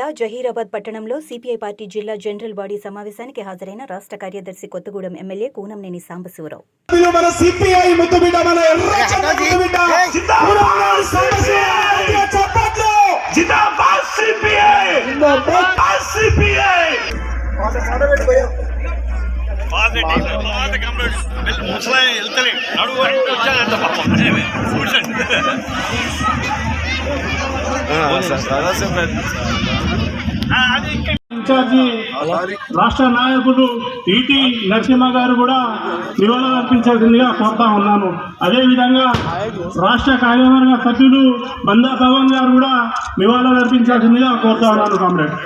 జిల్లా జహీరాబాద్ పట్టణంలో CPI party జిల్లా జనరల్ బాడీ సమావేశానికి హాజరైన రాష్ట్ర కార్యదర్శి కొత్తగూడెం ఎమ్మెల్యే కూనంనేని సాంబశివరావు. ఇన్ఛార్జి రాష్ట్ర నాయకుడు ఈటీ నరసింహ గారు కూడా నివాళులు అర్పించాల్సిందిగా కోరుతా ఉన్నాను. అదేవిధంగా రాష్ట్ర కార్యవర్గ సభ్యులు బందా భవన్ గారు కూడా నివాళులు అర్పించాల్సిందిగా కోరుతా ఉన్నాను. కామ్రేడ్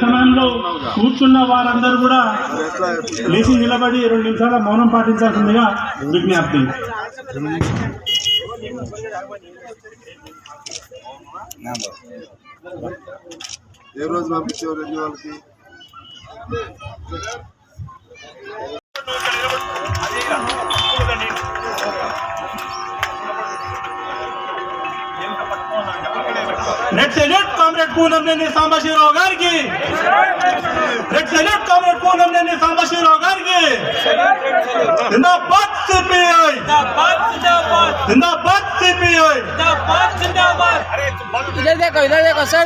సమయంలో కూర్చున్న వారందరూ కూడా లేచి నిలబడి 2 నిమిషాల మౌనం పాటించాల్సిందిగా విజ్ఞప్తి. ఏ రోజు పంపించేవారు వాళ్ళకి red salute comrade Kunamneni Sambasivarao గారికి. Red salute comrade Kunamneni Sambasivarao గారికి. జిందాబాద్ సిపిఐ, జిందాబాద్ సిపిఐ. इधर देखो सर.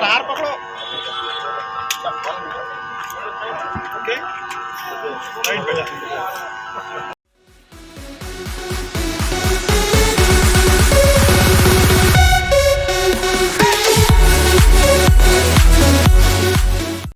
हार पकड़ो. ओके राइट बेटा.